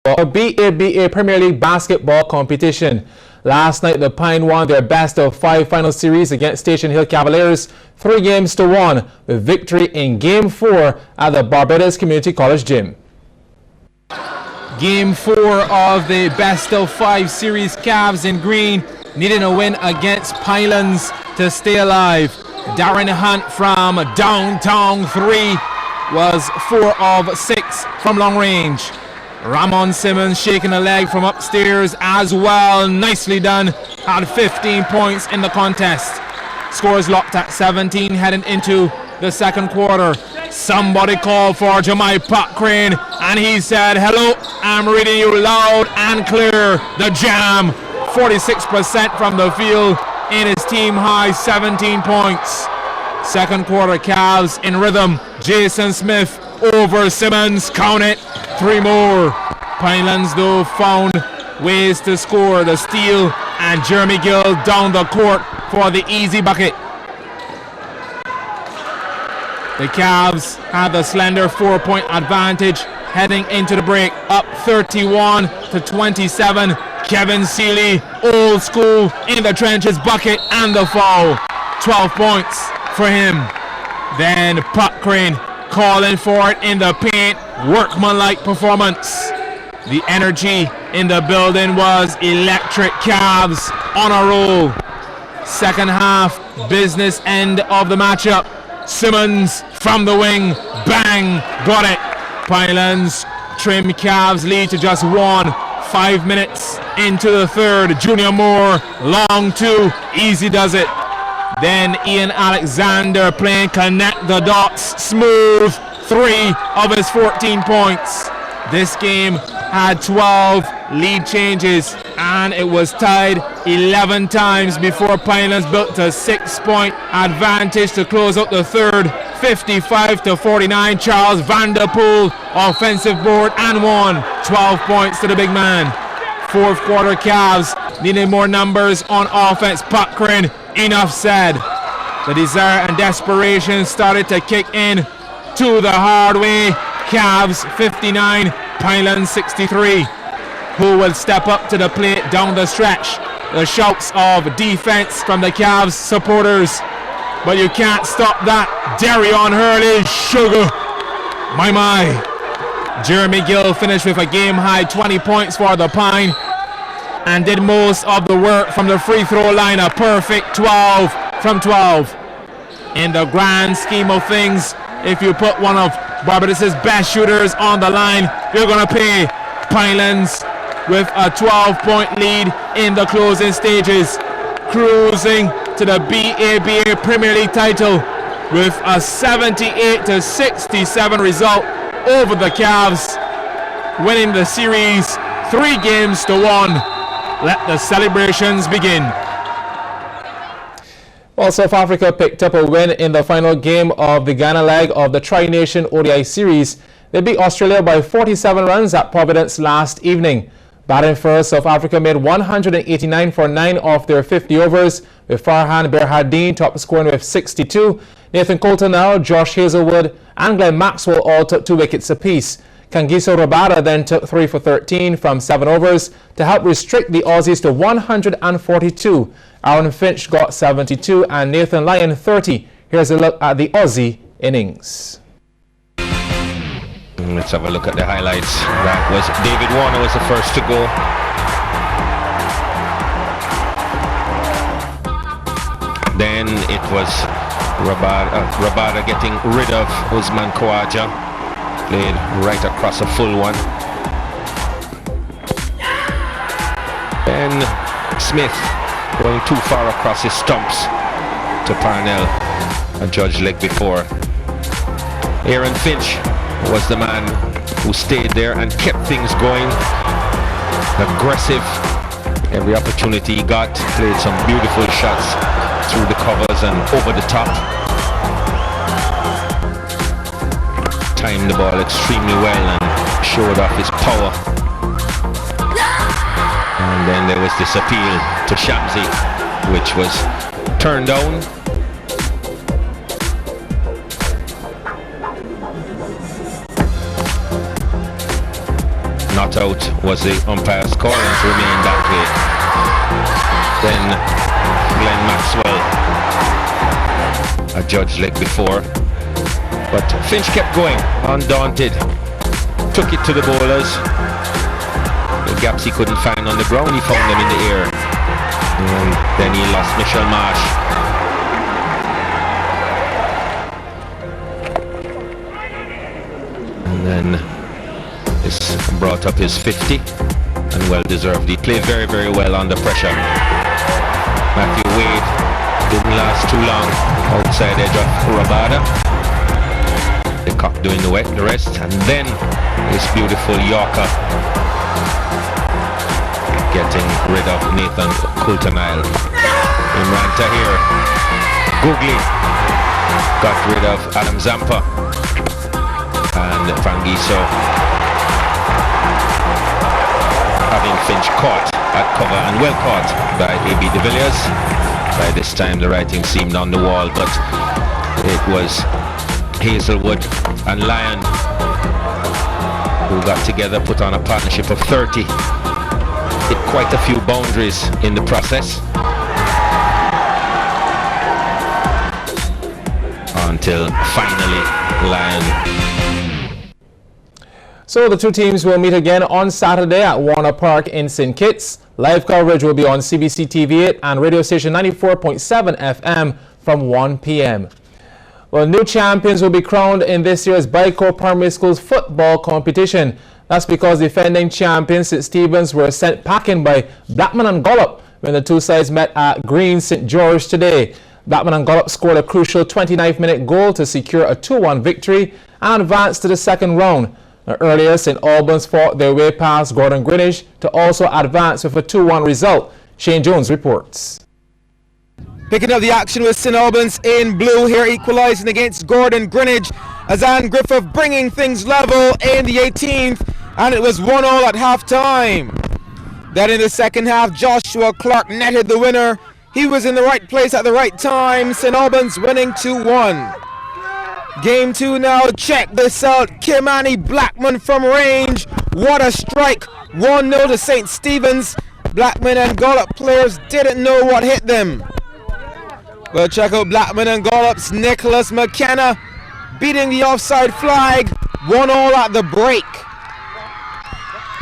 BABA Premier League basketball competition. Last night, the Pine won their best-of-5 final series against Station Hill Cavaliers, 3-1, with victory in Game 4 at the Barbados Community College Gym. Game 4 of the best-of-5 series, Cavs in green needing a win against Pinelands to stay alive. Darren Hunt from downtown 3 was 4 of 6 from long range. Ramon Simmons shaking a leg from upstairs as well. Nicely done. Had 15 points in the contest. Scores locked at 17 heading into the second quarter. Somebody called for Jamai Crane and he said, "Hello, I'm reading you loud and clear." The Jam, 46% from the field in his team high 17 points. Second quarter, Cavs in rhythm. Jason Smith over Simmons, count it, 3 more. Pinelands though found ways to score. The steal and Jeremy Gill down the court for the easy bucket. The Cavs had the slender 4-point advantage heading into the break, up 31-27. Kevin Seeley, old school, in the trenches, bucket and the foul. 12 points for him. Then Crane calling for it in the paint. Workmanlike performance. The energy in the building was electric. Cavs on a roll. Second half, business end of the matchup. Simmons from the wing, bang, got it. Pinelands trim Cavs lead to just 1. 5 minutes into the third. Junior Moore, long 2, easy does it. Then Ian Alexander playing connect the dots, smooth, 3 of his 14 points. This game had 12 lead changes and it was tied 11 times before Pinelands built a 6-point advantage to close out the third. 55-49. Charles Vanderpool offensive board and 1. 12 points to the big man. Fourth quarter, Cavs needing more numbers on offense. Crane, enough said. The desire and desperation started to kick in to the hard way. Cavs 59, Pinelands 63. Who will step up to the plate down the stretch? The shouts of defense from the Cavs supporters. But you can't stop that. Darion Hurley, sugar. My. Jeremy Gill finished with a game-high 20 points for the Pine and did most of the work from the free throw line. A perfect 12 from 12. In the grand scheme of things, if you put one of Barbados' best shooters on the line, you're going to pay. Pinelands with a 12-point lead in the closing stages, cruising to the BABA Premier League title with a 78-67 result over the Cavs, winning the series 3-1. Let the celebrations begin. Well, South Africa picked up a win in the final game of the Ghana leg of the Tri-Nation ODI series. They beat Australia by 47 runs at Providence last evening. Batting first, South Africa made 189 for 9 off their 50 overs, with Farhan Berhardine top scoring with 62. Nathan Coulter, Josh Hazelwood and Glenn Maxwell all took 2 wickets apiece. Kangiso Rabada then took 3 for 13 from 7 overs to help restrict the Aussies to 142. Aaron Finch got 72 and Nathan Lyon 30. Here's a look at the Aussie innings. Let's have a look at the highlights. That was David Warner was the first to go. Then it was Rabada getting rid of Usman Khawaja. Played right across a full one. Then Smith going too far across his stumps to Parnell, a judge leg before. Aaron Finch was the man who stayed there and kept things going. Aggressive. Every opportunity he got, played some beautiful shots through the covers and over the top. Timed the ball extremely well and showed off his power. And then there was this appeal to Shamsi, which was turned down. not out was the umpire's call, and it remained that way. Then Glenn Maxwell adjudged leg before, but Finch kept going, undaunted, took it to the bowlers. The gaps he couldn't find on the ground, he found them in the air, and then he lost Michelle Marsh. And then this brought up his 50, and well deserved. He played very, very well under pressure. Matthew Wade didn't last too long outside edge of Rabada. The cock doing the rest, and then this beautiful Yorker getting rid of Nathan Coulter-Nile. Imran Tahir, Googly got rid of Adam Zampa, and Fangiso having Finch caught at cover, and well caught by A.B. de Villiers. By this time the writing seemed on the wall, but it was Hazelwood and Lyon who got together, put on a partnership of 30. Hit quite a few boundaries in the process, until finally Lyon. So the two teams will meet again on Saturday at Warner Park in St. Kitts. Live coverage will be on CBC TV8 and radio station 94.7 FM from 1 p.m. Well, new champions will be crowned in this year's Byco Primary School's football competition. That's because defending champions St. Stephen's were sent packing by Blackman and Gollop when the two sides met at Green St. George today. Blackman and Gollop scored a crucial 29th minute goal to secure a 2-1 victory and advance to the second round. Now, earlier, St. Albans fought their way past Gordon Greenwich to also advance with a 2-1 result. Shane Jones reports. Picking up the action with St. Albans in blue here, equalising against Gordon Greenwich, as Anne Griffith bringing things level in the 18th, and it was 1-0 at half-time. Then in the second half, Joshua Clark netted the winner. He was in the right place at the right time. St. Albans winning 2-1. Game 2 now, check this out. Kimani Blackman from range. What a strike. 1-0 to St. Stephen's. Blackman and Gollop players didn't know what hit them. Well, check out Blackman and Gollop's Nicholas McKenna beating the offside flag. 1-0 at the break.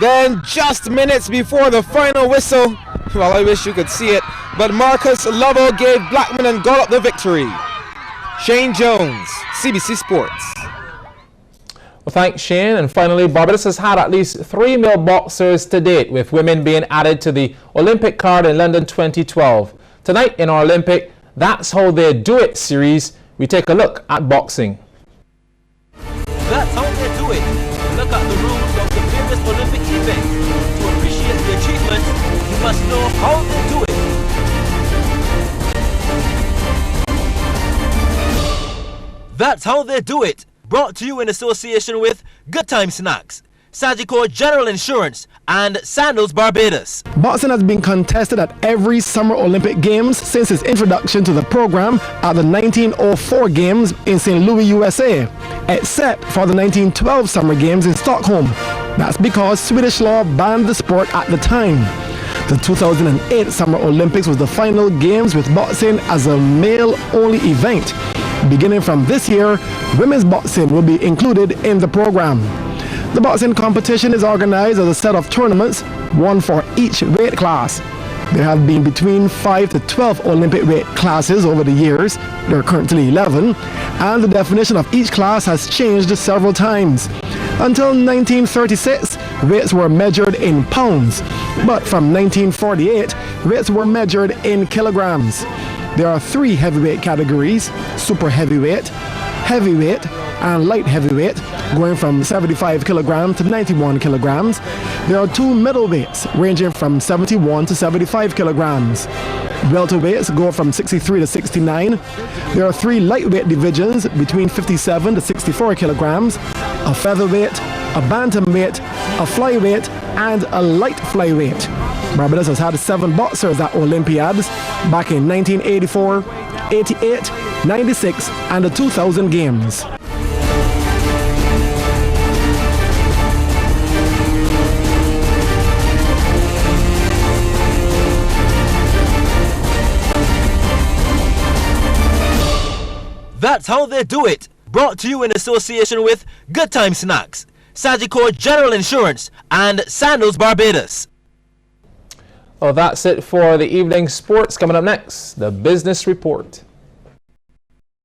Then just minutes before the final whistle, well, I wish you could see it, but Marcus Lovell gave Blackman and Gollop the victory. Shane Jones, CBC Sports. Well, thanks, Shane. And finally, Barbados has had at least 3 male boxers to date, with women being added to the Olympic card in London 2012. Tonight in our Olympic That's How They Do It series, we take a look at boxing. That's how they do it. Look at the rules of the various Olympic events. To appreciate the achievements, you must know how they do it. That's How They Do It. Brought to you in association with Good Time Snacks, Sagicor General Insurance, and Sandals Barbados. Boxing has been contested at every Summer Olympic Games since its introduction to the program at the 1904 Games in St. Louis, USA, except for the 1912 Summer Games in Stockholm. That's because Swedish law banned the sport at the time. The 2008 Summer Olympics was the final games with boxing as a male-only event. Beginning from this year, women's boxing will be included in the program. The boxing competition is organized as a set of tournaments, one for each weight class. There have been between 5 to 12 Olympic weight classes over the years. There are currently 11, and the definition of each class has changed several times. Until 1936, weights were measured in pounds, but from 1948, weights were measured in kilograms. There are 3 heavyweight categories: super heavyweight, heavyweight, and light heavyweight, going from 75 kilograms to 91 kilograms. There are 2 middleweights, ranging from 71 to 75 kilograms. Welterweights go from 63 to 69. There are 3 lightweight divisions between 57 to 64 kilograms, a featherweight, a bantamweight, a flyweight, and a light flyweight. Barbados has had 7 boxers at Olympiads back in 1984, 88, 96, and the 2000 Games. That's how they do it. Brought to you in association with Good Time Snacks, Sagicor General Insurance, and Sandals Barbados. Well, that's it for the evening sports. Coming up next, the business report.